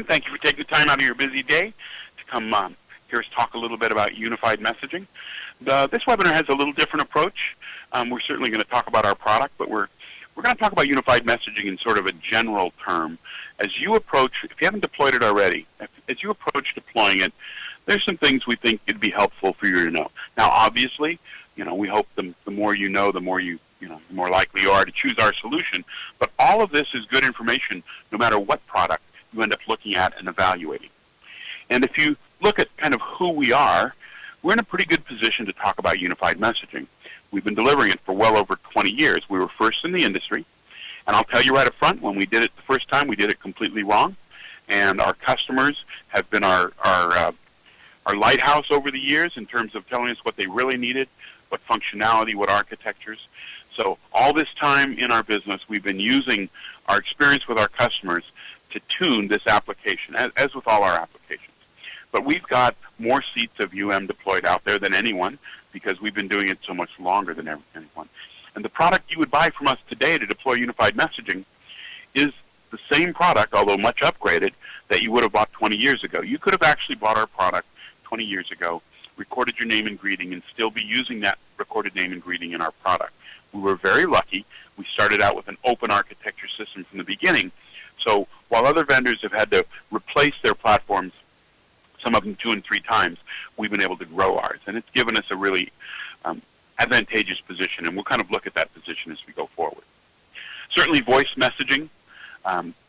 Thank you for taking the time out of your busy day to come hear us talk a little bit about unified messaging. This webinar has a little different approach. We're certainly going to talk about our product, but we're going to talk about unified messaging in sort of a general term. As you approach, if you haven't deployed it already, as you approach deploying it, there's some things we think it'd be helpful for you to know. Now, obviously, we hope the more you know, the more the more likely you are to choose our solution. But all of this is good information, no matter what product you end up looking at and evaluating. And if you look at kind of who we are, we're in a pretty good position to talk about unified messaging. We've been delivering it for well over 20 years. We were first in the industry. And I'll tell you right up front, when we did it the first time, we did it completely wrong. And our customers have been our lighthouse over the years in terms of telling us what they really needed, what functionality, what architectures. So all this time in our business, we've been using our experience with our customers to tune this application, as with all our applications. But we've got more seats of deployed out there than anyone because we've been doing it so much longer than anyone. And the product you would buy from us today to deploy unified messaging is the same product, although much upgraded, that you would have bought 20 years ago. You could have actually bought our product 20 years ago, recorded your name and greeting, and still be using that recorded name and greeting in our product. We were very lucky. We started out with an open architecture system from the beginning. So while other vendors have had to replace their platforms, some of them 2 and 3 times, we've been able to grow ours. And it's given us a really advantageous position, and we'll kind of look at that position as we go forward. Certainly voice messaging,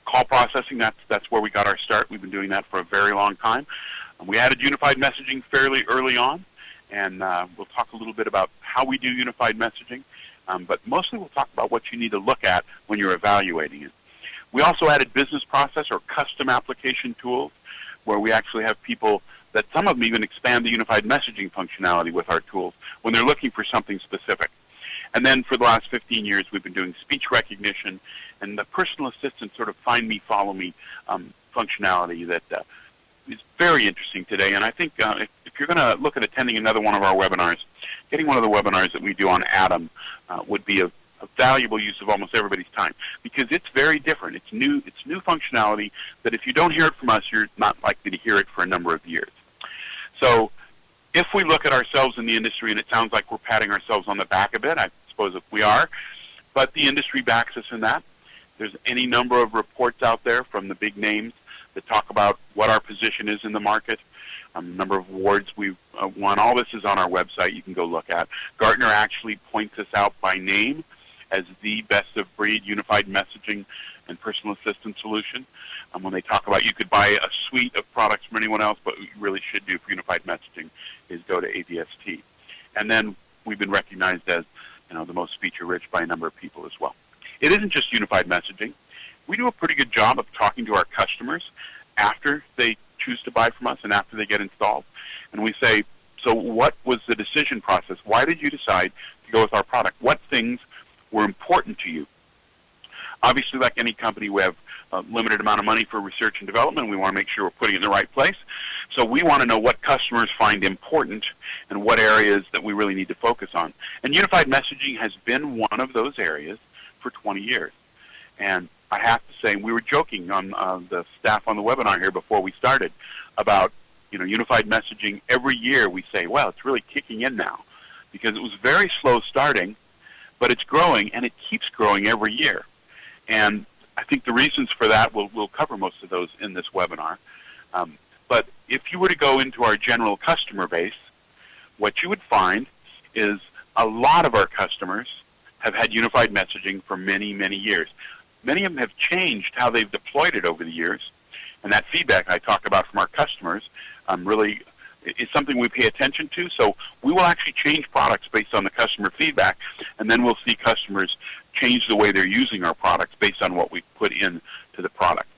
call processing, that's where we got our start. We've been doing that for a very long time. We added unified messaging fairly early on, and we'll talk a little bit about how we do unified messaging, but mostly we'll talk about what you need to look at when you're evaluating it. We also added business process or custom application tools, where we actually have people that some of them even expand the unified messaging functionality with our tools when they're looking for something specific. And then for the last 15 years, we've been doing speech recognition and the personal assistant sort of find me, follow me functionality that is very interesting today. And I think if you're going to look at attending another one of our webinars, getting one of the webinars that we do on Atom would be a valuable use of almost everybody's time, because it's very different. It's new functionality that if you don't hear it from us, you're not likely to hear it for a number of years. So if we look at ourselves in the industry, and it sounds like we're patting ourselves on the back a bit, I suppose if we are, but the industry backs us in that. There's any number of reports out there from the big names that talk about what our position is in the market, number of awards we've won. All this is on our website. You can go look at. Gartner actually points us out by name as the best-of-breed unified messaging and personal assistant solution. When they talk about you could buy a suite of products from anyone else, but what you really should do for unified messaging is go to AVST. And then we've been recognized as the most feature-rich by a number of people as well. It isn't just unified messaging. We do a pretty good job of talking to our customers after they choose to buy from us and after they get installed. And we say, so what was the decision process? Why did you decide to go with our product? What things were important to you? Obviously, like any company, we have a limited amount of money for research and development. We want to make sure we're putting it in the right place. So we want to know what customers find important and what areas that we really need to focus on. And unified messaging has been one of those areas for 20 years. And I have to say, we were joking on the staff on the webinar here before we started about unified messaging. Every year we say, well, it's really kicking in now, because it was very slow starting, but it's growing, and it keeps growing every year. And I think the reasons for that, we'll cover most of those in this webinar. But if you were to go into our general customer base, what you would find is a lot of our customers have had unified messaging for many, many years. Many of them have changed how they've deployed it over the years, and that feedback I talk about from our customers really is something we pay attention to. So we will actually change products based on the customer feedback, and then we'll see customers change the way they're using our products based on what we put into the product.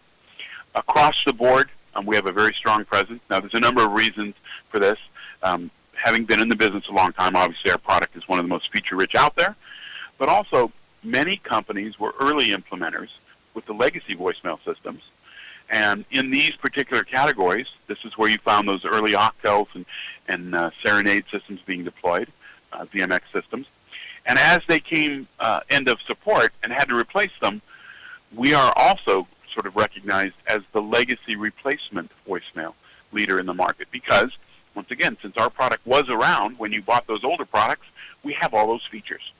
Across the board, we have a very strong presence. Now, there's a number of reasons for this. Having been in the business a long time, obviously our product is one of the most feature-rich out there, but also many companies were early implementers with the legacy voicemail systems. And in these particular categories, this is where you found those early Octels and Serenade systems being deployed, VMX systems. And as they came end of support and had to replace them, we are also sort of recognized as the legacy replacement voicemail leader in the market because, once again, since our product was around when you bought those older products, we have all those features.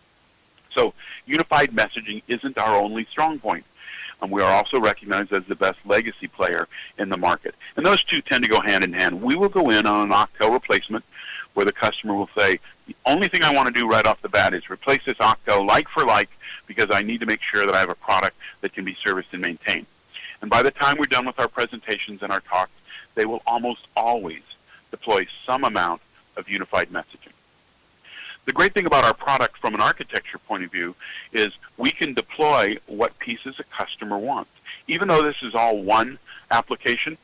So unified messaging isn't our only strong point. We are also recognized as the best legacy player in the market. And those two tend to go hand in hand. We will go in on an Octo replacement where the customer will say, the only thing I want to do right off the bat is replace this Octo like for like because I need to make sure that I have a product that can be serviced and maintained. And by the time we're done with our presentations and our talks, they will almost always deploy some amount of unified messaging. The great thing about our product from an architecture point of view is we can deploy what pieces a customer wants. Even though this is all one application,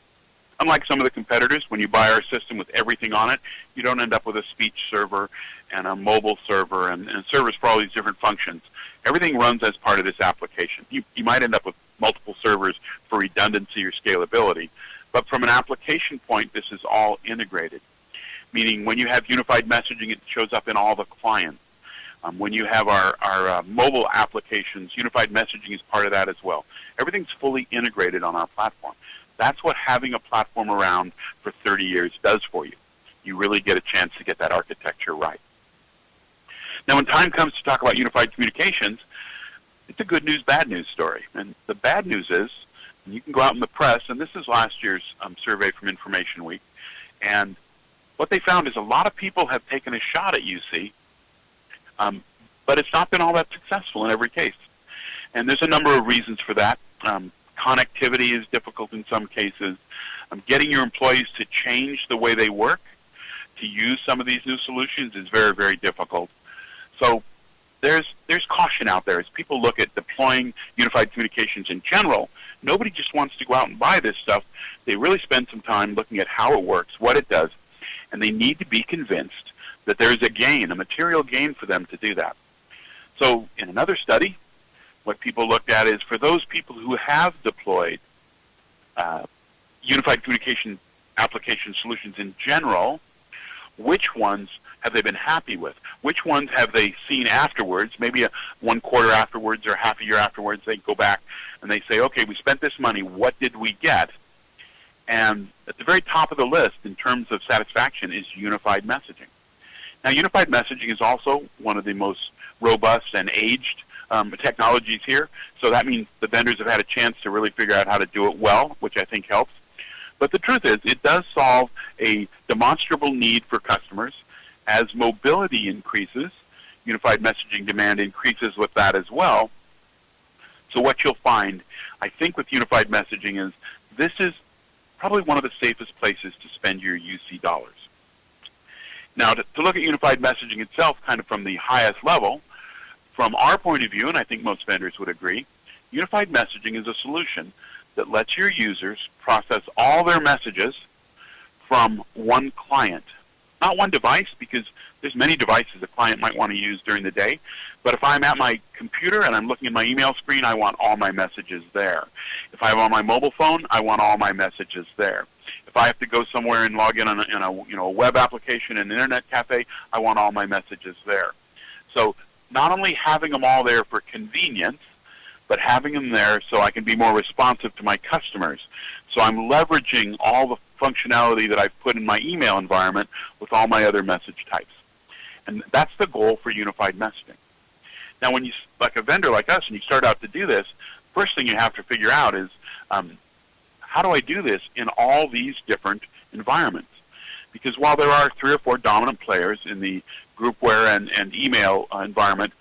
unlike some of the competitors, when you buy our system with everything on it, you don't end up with a speech server and a mobile server and servers for all these different functions. Everything runs as part of this application. You might end up with multiple servers for redundancy or scalability, but from an application point, this is all integrated. Meaning when you have unified messaging, it shows up in all the clients. When you have our mobile applications, unified messaging is part of that as well. Everything's fully integrated on our platform. That's what having a platform around for 30 years does for you. You really get a chance to get that architecture right. Now, when time comes to talk about unified communications, it's a good news, bad news story. And the bad news is, and you can go out in the press, and this is last year's survey from Information Week, and what they found is a lot of people have taken a shot at UC, but it's not been all that successful in every case. And there's a number of reasons for that. Connectivity is difficult in some cases. Getting your employees to change the way they work, to use some of these new solutions is very, very difficult. So there's caution out there as people look at deploying unified communications in general. Nobody just wants to go out and buy this stuff. They really spend some time looking at how it works, what it does, and they need to be convinced that there's a gain, a material gain for them to do that. So in another study, what people looked at is for those people who have deployed unified communication application solutions in general, which ones have they been happy with? Which ones have they seen afterwards, maybe 1 quarter afterwards or half a year afterwards, they go back and they say, okay, we spent this money, what did we get? And at the very top of the list in terms of satisfaction is unified messaging. Now, unified messaging is also one of the most robust and aged technologies here, so that means the vendors have had a chance to really figure out how to do it well, which I think helps. But the truth is, it does solve a demonstrable need for customers. As mobility increases, unified messaging demand increases with that as well. So what you'll find, I think, with unified messaging is this is probably one of the safest places to spend your UC dollars. Now, to look at unified messaging itself kind of from the highest level, from our point of view, and I think most vendors would agree, unified messaging is a solution that lets your users process all their messages from one client. Not one device, because there's many devices a client might want to use during the day, but if I'm at my computer and I'm looking at my email screen, I want all my messages there. If I'm on my mobile phone, I want all my messages there. If I have to go somewhere and log in on a web application, an internet cafe, I want all my messages there. So not only having them all there for convenience, but having them there so I can be more responsive to my customers. So I'm leveraging all the functionality that I've put in my email environment with all my other message types. And that's the goal for unified messaging. Now, when you, like a vendor like us, and you start out to do this, first thing you have to figure out is, how do I do this in all these different environments? Because while there are 3 or 4 dominant players in the groupware and email environment,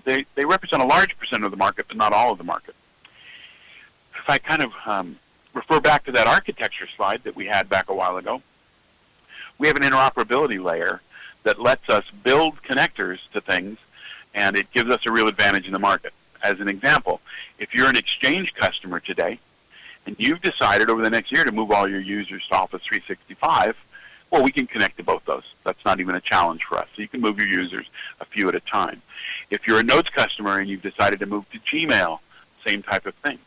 they represent a large percent of the market, but not all of the market. If I kind of refer back to that architecture slide that we had back a while ago, we have an interoperability layer that lets us build connectors to things, and it gives us a real advantage in the market. As an example, if you're an Exchange customer today, and you've decided over the next year to move all your users to Office 365, well, we can connect to both those. That's not even a challenge for us. So you can move your users a few at a time. If you're a Notes customer and you've decided to move to Gmail, same type of thing.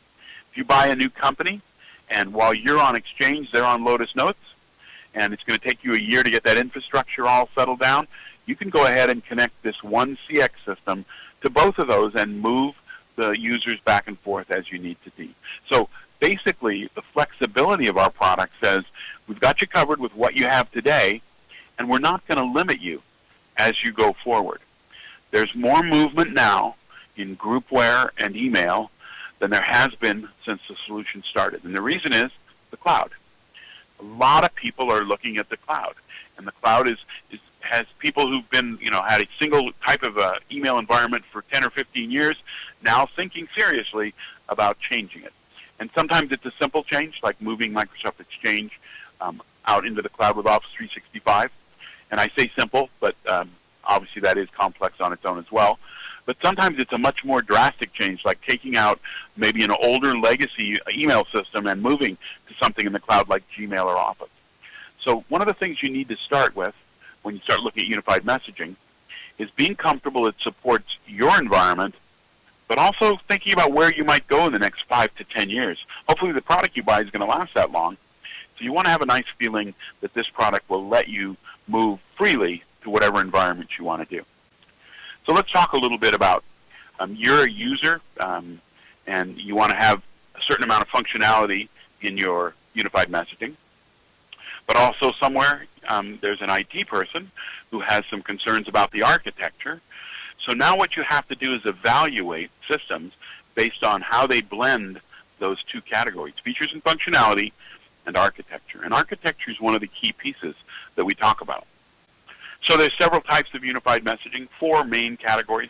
If you buy a new company, and while you're on Exchange, they're on Lotus Notes, and it's going to take you a year to get that infrastructure all settled down, you can go ahead and connect this one CX system to both of those and move the users back and forth as you need to be. So basically, the flexibility of our product says, we've got you covered with what you have today, and we're not going to limit you as you go forward. There's more movement now in groupware and email than there has been since the solution started. And the reason is the cloud. A lot of people are looking at the cloud. And the cloud has people who've been, had a single type of email environment for 10 or 15 years now thinking seriously about changing it. And sometimes it's a simple change, like moving Microsoft Exchange out into the cloud with Office 365. And I say simple, but obviously that is complex on its own as well. But sometimes it's a much more drastic change, like taking out maybe an older legacy email system and moving to something in the cloud like Gmail or Office. So one of the things you need to start with when you start looking at unified messaging is being comfortable it supports your environment, but also thinking about where you might go in the next 5 to 10 years. Hopefully the product you buy is going to last that long. So you want to have a nice feeling that this product will let you move freely to whatever environment you want to do. So let's talk a little bit about you're a user and you want to have a certain amount of functionality in your unified messaging. But also somewhere there's an IT person who has some concerns about the architecture. So now what you have to do is evaluate systems based on how they blend those two categories, features and functionality and architecture. And architecture is one of the key pieces that we talk about. So there's several types of unified messaging, 4 main categories,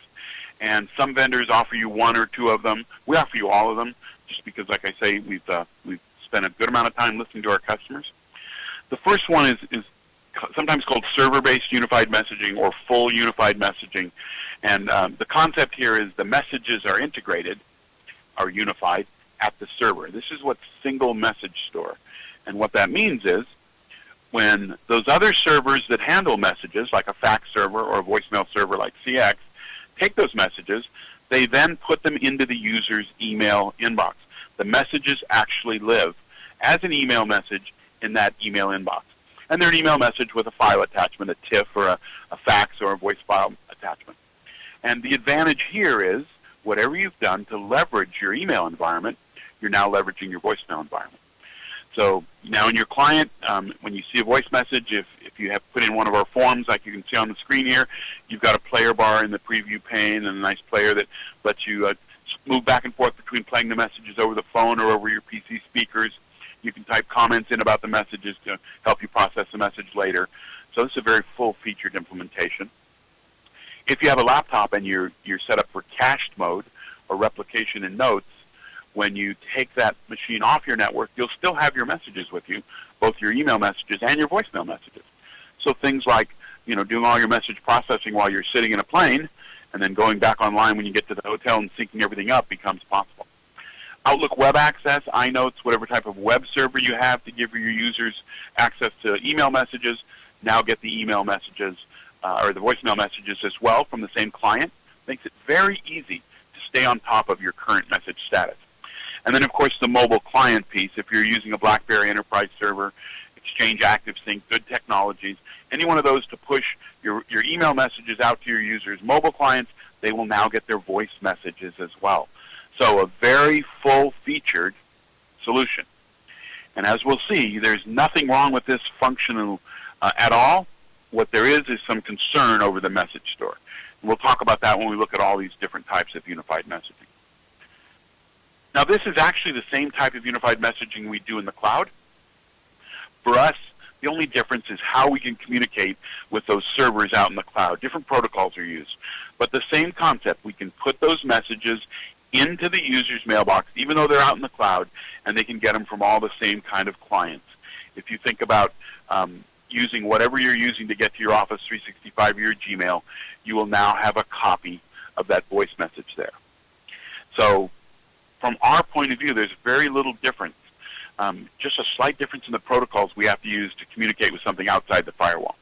and some vendors offer you 1 or 2 of them. We offer you all of them, just because, like I say, we've spent a good amount of time listening to our customers. The first one is sometimes called server-based unified messaging or full unified messaging, and the concept here is the messages are integrated, are unified at the server. This is what's single message store, and what that means is when those other servers that handle messages, like a fax server or a voicemail server like CX, take those messages, they then put them into the user's email inbox. The messages actually live as an email message in that email inbox. And they're an email message with a file attachment, a TIFF or a fax or a voice file attachment. And the advantage here is whatever you've done to leverage your email environment, you're now leveraging your voicemail environment. So now in your client, when you see a voice message, if you have put in one of our forms like you can see on the screen here, you've got a player bar in the preview pane and a nice player that lets you move back and forth between playing the messages over the phone or over your PC speakers. You can type comments in about the messages to help you process the message later. So this is a very full-featured implementation. If you have a laptop and you're set up for cached mode or replication in notes, when you take that machine off your network, you'll still have your messages with you, both your email messages and your voicemail messages. So things like, doing all your message processing while you're sitting in a plane and then going back online when you get to the hotel and syncing everything up becomes possible. Outlook Web Access, iNotes, whatever type of web server you have to give your users access to email messages, now get the email messages or the voicemail messages as well from the same client. Makes it very easy to stay on top of your current message status. And then, of course, the mobile client piece. If you're using a BlackBerry Enterprise server, Exchange ActiveSync, good technologies, any one of those to push your email messages out to your users' mobile clients, they will now get their voice messages as well. So a very full-featured solution. And as we'll see, there's nothing wrong with this function at all. What there is some concern over the message store. And we'll talk about that when we look at all these different types of unified messaging. Now, this is actually the same type of unified messaging we do in the cloud. For us, the only difference is how we can communicate with those servers out in the cloud. Different protocols are used. But the same concept, we can put those messages into the user's mailbox, even though they're out in the cloud, and they can get them from all the same kind of clients. If you think about using whatever you're using to get to your Office 365 or your Gmail, you will now have a copy of that voice message there. So from our point of view, there's very little difference, just a slight difference in the protocols we have to use to communicate with something outside the firewall.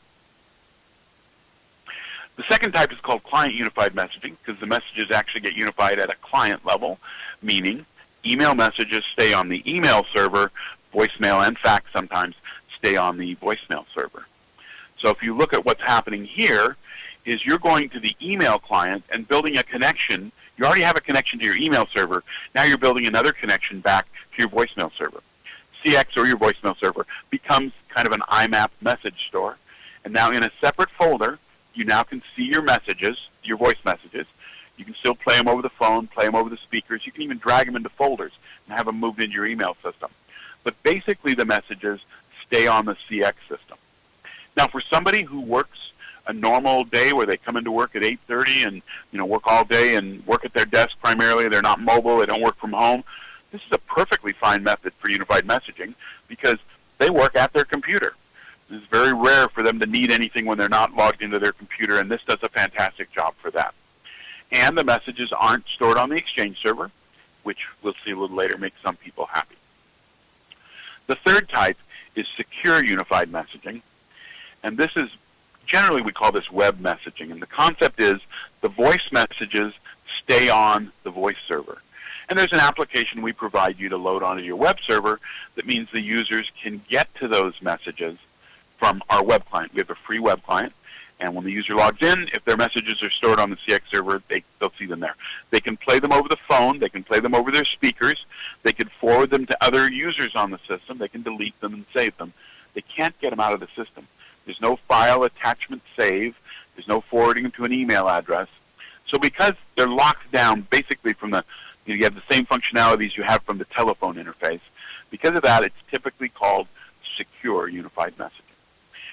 The second type is called client unified messaging because the messages actually get unified at a client level, meaning email messages stay on the email server, voicemail and fax sometimes stay on the voicemail server. So if you look at what's happening here, is you're going to the email client and building a connection You already have a connection to your email server. Now you're building another connection back to your voicemail server. CX, or your voicemail server, becomes kind of an IMAP message store. And now in a separate folder, you now can see your messages, your voice messages. You can still play them over the phone, play them over the speakers. You can even drag them into folders and have them moved into your email system. But basically the messages stay on the CX system. Now for somebody who works a normal day where they come into work at 8:30 and work all day and work at their desk primarily, they're not mobile, they don't work from home, this is a perfectly fine method for unified messaging because they work at their computer. It's very rare for them to need anything when they're not logged into their computer, and this does a fantastic job for that. And the messages aren't stored on the Exchange server, which we'll see a little later makes some people happy. The third type is secure unified messaging, and this is generally we call this web messaging, and the concept is the voice messages stay on the voice server. And there's an application we provide you to load onto your web server that means the users can get to those messages from our web client. We have a free web client, and when the user logs in, if their messages are stored on the CX server, they'll see them there. They can play them over the phone, they can play them over their speakers, they can forward them to other users on the system, they can delete them and save them. They can't get them out of the system. There's no file attachment save, there's no forwarding them to an email address. So because they're locked down basically from the, you have the same functionalities you have from the telephone interface, because of that it's typically called secure unified messaging.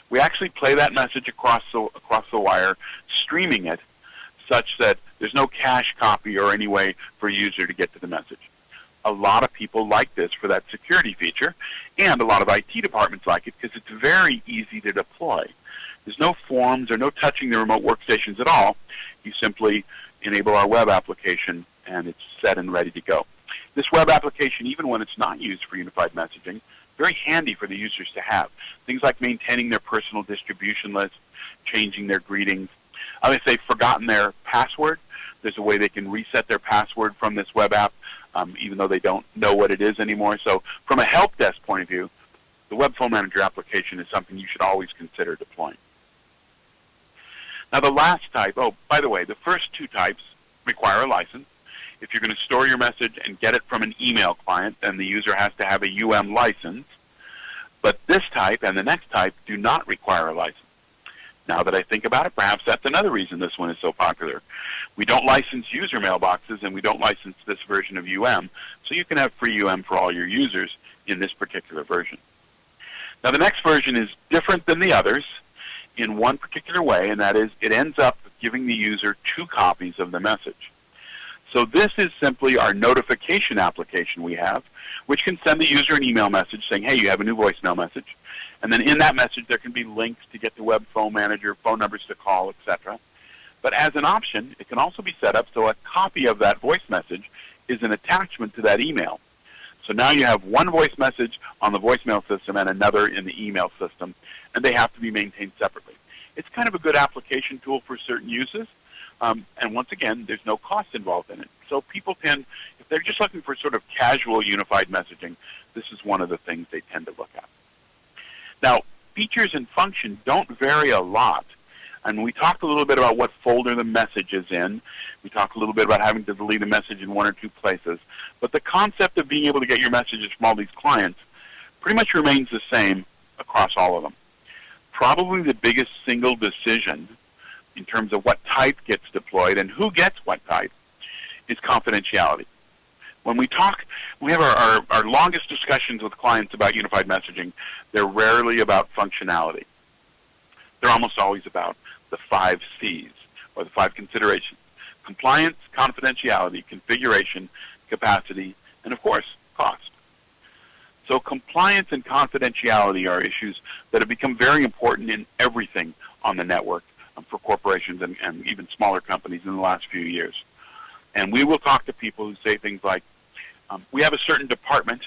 We actually play that message across the wire, streaming it such that there's no cache copy or any way for a user to get to the message. A lot of people like this for that security feature, and a lot of IT departments like it because it's very easy to deploy. There's no forms or no touching the remote workstations at all. You simply enable our web application, and it's set and ready to go. This web application, even when it's not used for unified messaging, very handy for the users to have. Things like maintaining their personal distribution list, changing their greetings. If they've forgotten their password, there's a way they can reset their password from this web app, even though they don't know what it is anymore. So from a help desk point of view, the Web Phone Manager application is something you should always consider deploying. Now the last type, oh, by the way, the first two types require a license. If you're going to store your message and get it from an email client, then the user has to have a UM license. But this type and the next type do not require a license. Now that I think about it, perhaps that's another reason this one is so popular. We don't license user mailboxes, and we don't license this version of UM, so you can have free UM for all your users in this particular version. Now the next version is different than the others in one particular way, and that is it ends up giving the user 2 copies of the message. So this is simply our notification application we have, which can send the user an email message saying, hey, you have a new voicemail message. And then in that message there can be links to get to Web Phone Manager, phone numbers to call, etc. But as an option, it can also be set up so a copy of that voice message is an attachment to that email. So now you have one voice message on the voicemail system and another in the email system, and they have to be maintained separately. It's kind of a good application tool for certain uses. And once again, there's no cost involved in it. So people tend, if they're just looking for sort of casual unified messaging, this is one of the things they tend to look at. Now, features and function don't vary a lot. And we talked a little bit about what folder the message is in. We talked a little bit about having to delete a message in 1 or 2 places. But the concept of being able to get your messages from all these clients pretty much remains the same across all of them. Probably the biggest single decision in terms of what type gets deployed and who gets what type is confidentiality. When we talk, we have our longest discussions with clients about unified messaging. They're rarely about functionality. They're almost always about the 5 C's, or the 5 considerations: compliance, confidentiality, configuration, capacity, and of course, cost. So compliance and confidentiality are issues that have become very important in everything on the network for corporations and even smaller companies in the last few years. And we will talk to people who say things like, we have a certain department,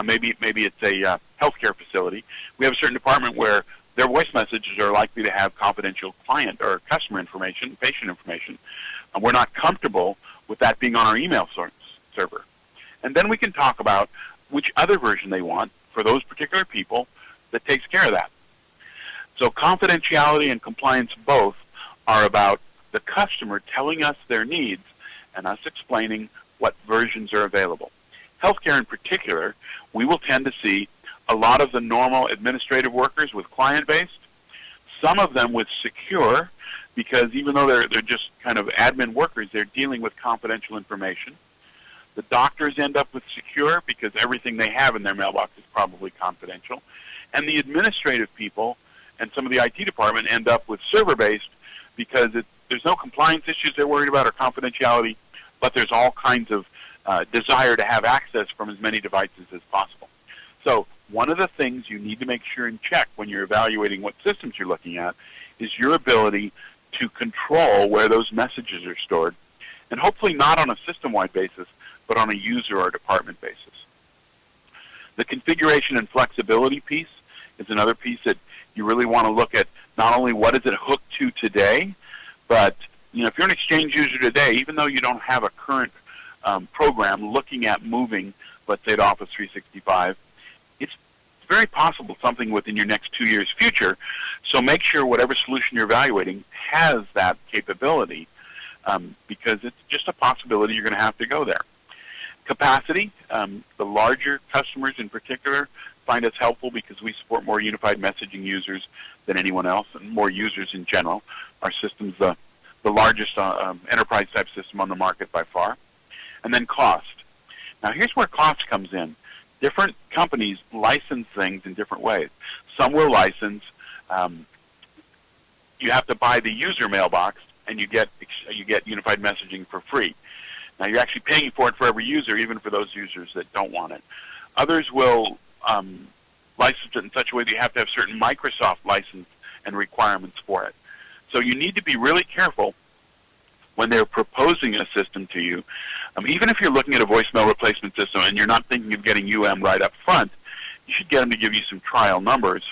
maybe it's a healthcare facility, we have a certain department where their voice messages are likely to have confidential client or customer information, patient information, and we're not comfortable with that being on our email server. And then we can talk about which other version they want for those particular people that takes care of that. So confidentiality and compliance both are about the customer telling us their needs and us explaining what versions are available. Healthcare in particular, we will tend to see a lot of the normal administrative workers with client-based, some of them with secure, because even though they're just kind of admin workers, they're dealing with confidential information. The doctors end up with secure because everything they have in their mailbox is probably confidential. And the administrative people and some of the IT department end up with server-based because there's no compliance issues they're worried about or confidentiality, but there's all kinds of desire to have access from as many devices as possible. So one of the things you need to make sure and check when you're evaluating what systems you're looking at is your ability to control where those messages are stored, and hopefully not on a system-wide basis, but on a user or department basis. The configuration and flexibility piece is another piece that you really want to look at. Not only what is it hooked to today, but if you're an Exchange user today, even though you don't have a current program looking at moving, let's say, to Office 365, it's very possible something within your next 2 years' future. So make sure whatever solution you're evaluating has that capability, because it's just a possibility you're going to have to go there. Capacity, the larger customers in particular find us helpful because we support more unified messaging users than anyone else, and more users in general. Our system's the largest enterprise-type system on the market by far. And then cost. Now here's where cost comes in. Different companies license things in different ways. Some will license, you have to buy the user mailbox, and you get unified messaging for free. Now you're actually paying for it for every user, even for those users that don't want it. Others will license it in such a way that you have to have certain Microsoft license and requirements for it. So you need to be really careful when they're proposing a system to you. Even if you're looking at a voicemail replacement system and you're not thinking of getting UM right up front, you should get them to give you some trial numbers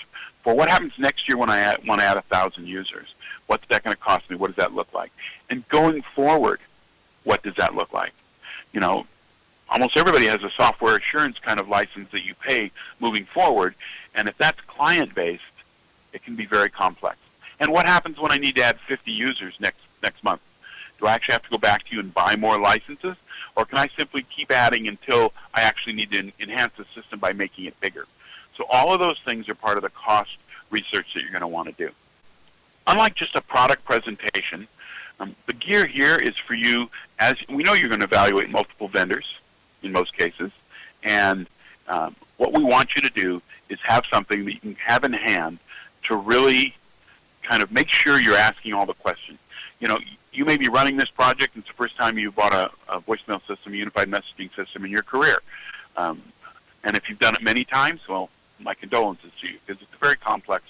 for what happens next year when I want to add 1,000 users. What's that going to cost me? What does that look like? And going forward, what does that look like? Almost everybody has a software assurance kind of license that you pay moving forward, and if that's client-based, it can be very complex. And what happens when I need to add 50 users next month? Do I actually have to go back to you and buy more licenses, or can I simply keep adding until I actually need to enhance the system by making it bigger? So all of those things are part of the cost research that you're going to want to do. Unlike just a product presentation, the gear here is for you, as we know you're going to evaluate multiple vendors in most cases, and what we want you to do is have something that you can have in hand to really kind of make sure you're asking all the questions. You may be running this project, and it's the first time you bought a voicemail system, a unified messaging system in your career. And if you've done it many times, well, my condolences to you, because it's a very complex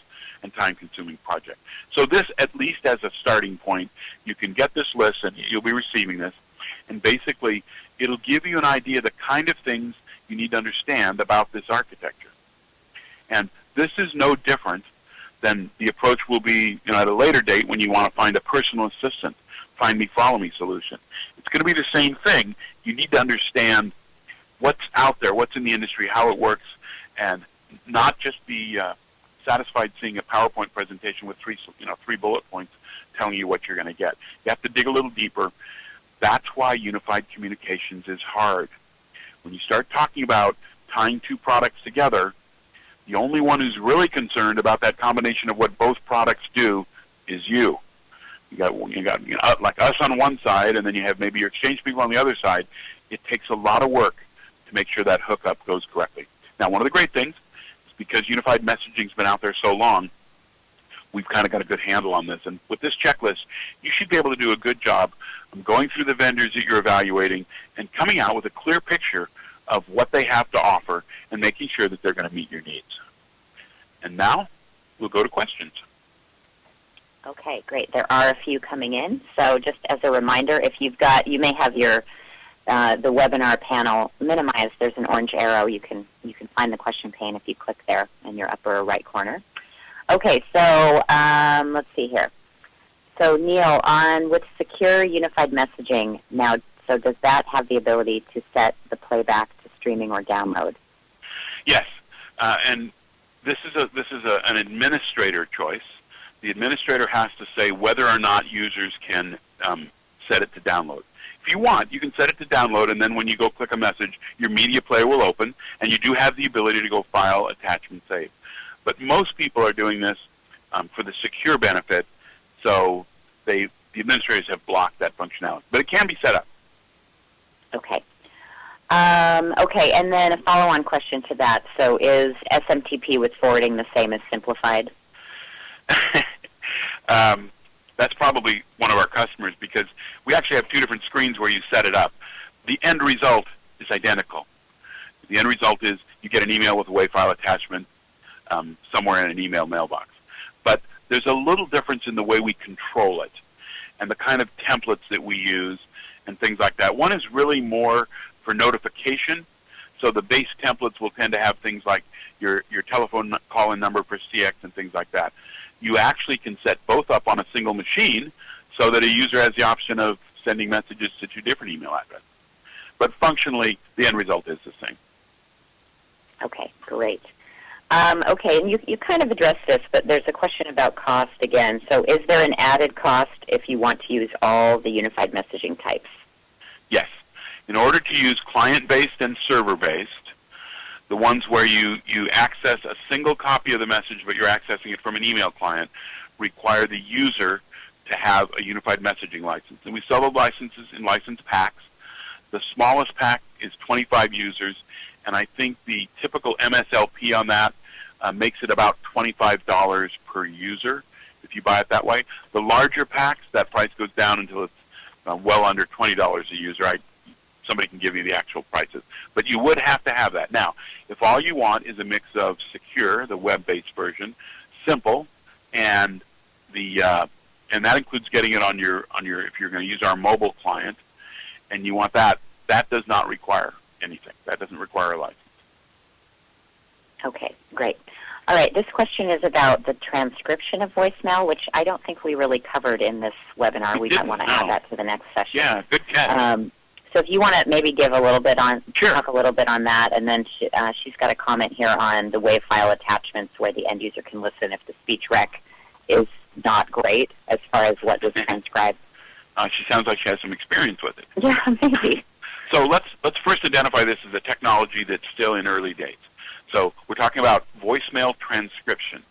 and time-consuming project. So this, at least as a starting point, you can get this list, and you'll be receiving this, and basically it'll give you an idea of the kind of things you need to understand about this architecture. And this is no different than the approach will be at a later date when you want to find a personal assistant, find me, follow me solution. It's going to be the same thing. You need to understand what's out there, what's in the industry, how it works, and not just be satisfied seeing a PowerPoint presentation with three bullet points telling you what you're going to get. You have to dig a little deeper. That's why unified communications is hard. When you start talking about tying two products together, the only one who's really concerned about that combination of what both products do is you. You got like us on one side, and then you have maybe your Exchange people on the other side. It takes a lot of work to make sure that hookup goes correctly. Now, one of the great things is because unified messaging's been out there so long, we've kind of got a good handle on this. And with this checklist, you should be able to do a good job of going through the vendors that you're evaluating and coming out with a clear picture of what they have to offer and making sure that they're going to meet your needs. And now we'll go to questions. Okay, great. There are a few coming in. So just as a reminder, if you may have your the webinar panel minimized. There's an orange arrow. You can find the question pane if you click there in your upper right corner. Okay, so let's see here. So Neil, with secure unified messaging now, so does that have the ability to set the playback to streaming or download? Yes, and this is an administrator choice. The administrator has to say whether or not users can set it to download. If you want, you can set it to download, and then when you go click a message, your media player will open, and you do have the ability to go file, attachment, save. But most people are doing this for the secure benefit, so the administrators have blocked that functionality. But it can be set up. Okay. Okay, and then a follow-on question to that. So is SMTP with forwarding the same as simplified? That's probably one of our customers, because we actually have two different screens where you set it up. The end result is identical. The end result is you get an email with a WAV file attachment somewhere in an email mailbox. But there's a little difference in the way we control it and the kind of templates that we use and things like that. One is really more for notification. So the base templates will tend to have things like your telephone call-in number for CX and things like that. You actually can set both up on a single machine so that a user has the option of sending messages to two different email addresses. But functionally, the end result is the same. Okay, great. Okay, and you kind of addressed this, but there's a question about cost again. So is there an added cost if you want to use all the unified messaging types? Yes. In order to use client-based and server-based, the ones where you access a single copy of the message, but you're accessing it from an email client, require the user to have a unified messaging license. And we sell the licenses in license packs. The smallest pack is 25 users, and I think the typical MSLP on that makes it about $25 per user if you buy it that way. The larger packs, that price goes down until it's well under $20 a user. Somebody can give you the actual prices. But you would have to have that. Now, if all you want is a mix of secure, the web-based version, simple, and that includes getting it on your if you're going to use our mobile client, and you want that does not require anything. That doesn't require a license. Okay, great. All right, this question is about the transcription of voicemail, which I don't think we really covered in this webinar. We might want to add that to the next session. Yeah, good catch. So if you want to maybe give a little bit on, sure. Talk a little bit on that, and then she's got a comment here on the WAV file attachments where the end user can listen if the speech rec is not great as far as what was transcribed. She sounds like she has some experience with it. Yeah, maybe. So let's first identify this as a technology that's still in early days. So we're talking about voicemail transcription,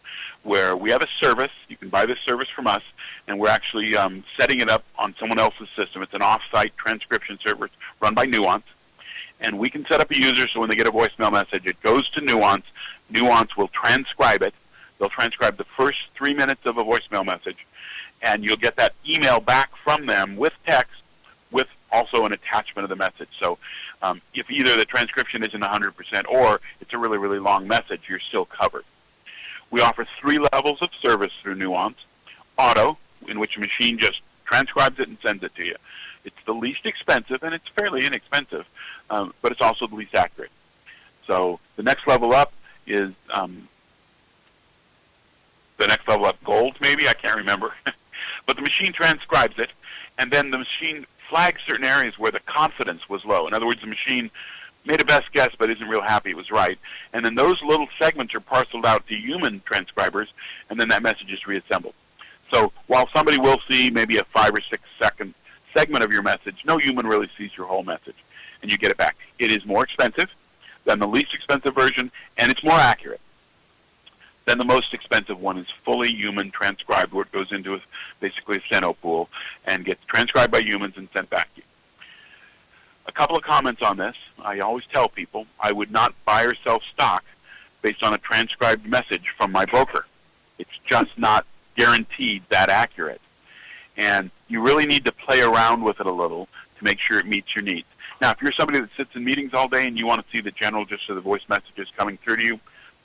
where we have a service. You can buy this service from us, and we're actually setting it up on someone else's system. It's an off-site transcription service run by Nuance, and we can set up a user so when they get a voicemail message, it goes to Nuance. Nuance will transcribe it. They'll transcribe the first 3 minutes of a voicemail message, and you'll get that email back from them with text, with also an attachment of the message. So if either the transcription isn't 100% or it's a really, really long message, you're still covered. We offer 3 levels of service through Nuance. Auto, in which a machine just transcribes it and sends it to you. It's the least expensive, and it's fairly inexpensive, but it's also the least accurate. So the next level up is gold, maybe? I can't remember. But the machine transcribes it, and then the machine flags certain areas where the confidence was low. In other words, the machine made a best guess but isn't real happy it was right. And then those little segments are parceled out to human transcribers, and then that message is reassembled. So while somebody will see maybe a 5 or 6 second segment of your message, no human really sees your whole message, and you get it back. It is more expensive than the least expensive version, and it's more accurate. Then the most expensive one is fully human transcribed, where it goes into basically a Seno pool and gets transcribed by humans and sent back to you. A couple of comments on this. I always tell people I would not buy or sell stock based on a transcribed message from my broker. It's just not guaranteed that accurate. And you really need to play around with it a little to make sure it meets your needs. Now, if you're somebody that sits in meetings all day and you want to see the general gist of the voice messages coming through to you,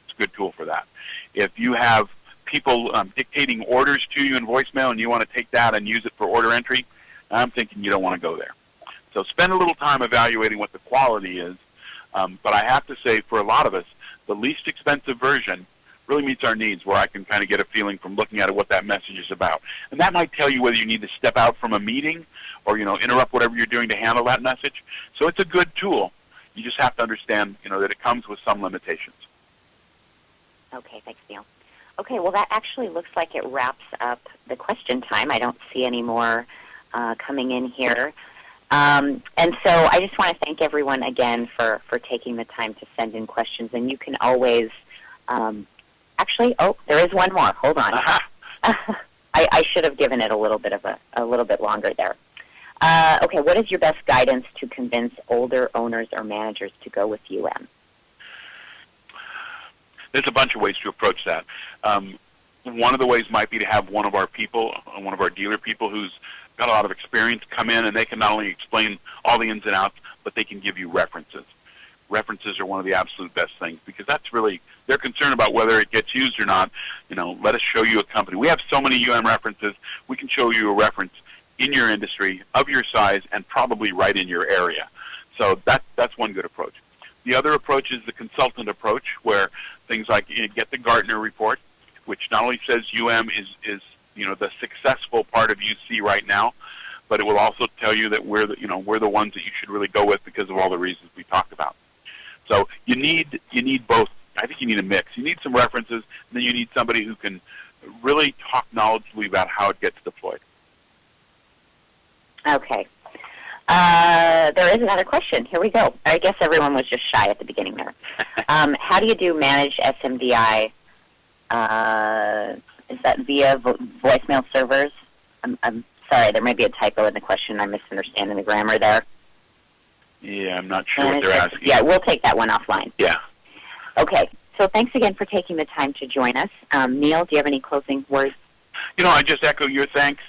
it's a good tool for that. If you have people dictating orders to you in voicemail and you want to take that and use it for order entry, I'm thinking you don't want to go there. So spend a little time evaluating what the quality is. But I have to say, for a lot of us, the least expensive version really meets our needs, where I can kind of get a feeling from looking at it what that message is about. And that might tell you whether you need to step out from a meeting or, interrupt whatever you're doing to handle that message. So it's a good tool. You just have to understand, that it comes with some limitations. Okay, thanks, Neil. Okay, well, that actually looks like it wraps up the question time. I don't see any more coming in here. And so I just want to thank everyone again for taking the time to send in questions. And you can always, actually, there is one more. Hold on. I should have given it a little bit longer there. Okay, what is your best guidance to convince older owners or managers to go with UM? There's a bunch of ways to approach that. One of the ways might be to have one of our people, one of our dealer people who's got a lot of experience come in, and they can not only explain all the ins and outs, but they can give you references. References are one of the absolute best things, because that's really, they're concerned about whether it gets used or not. Let us show you a company. We have so many UM references, we can show you a reference in your industry, of your size, and probably right in your area. So that's one good approach. The other approach is the consultant approach, where things like get the Gartner report, which not only says UM is the successful part of UC right now, but it will also tell you that we're the ones that you should really go with because of all the reasons we talked about. So you need both. I think you need a mix. You need some references, and then you need somebody who can really talk knowledgeably about how it gets deployed. Okay. There is another question. Here we go. I guess everyone was just shy at the beginning there. How do you do managed SMDI? Is that via voicemail servers? I'm sorry, there may be a typo in the question. I'm misunderstanding the grammar there. Yeah, I'm not sure what they're asking. Yeah, we'll take that one offline. Yeah. Okay. So thanks again for taking the time to join us. Neil, do you have any closing words? I just echo your thanks.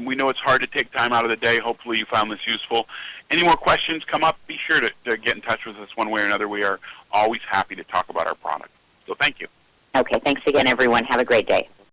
We know it's hard to take time out of the day. Hopefully you found this useful. Any more questions come up, be sure to get in touch with us one way or another. We are always happy to talk about our product. So thank you. Okay, thanks again, everyone. Have a great day.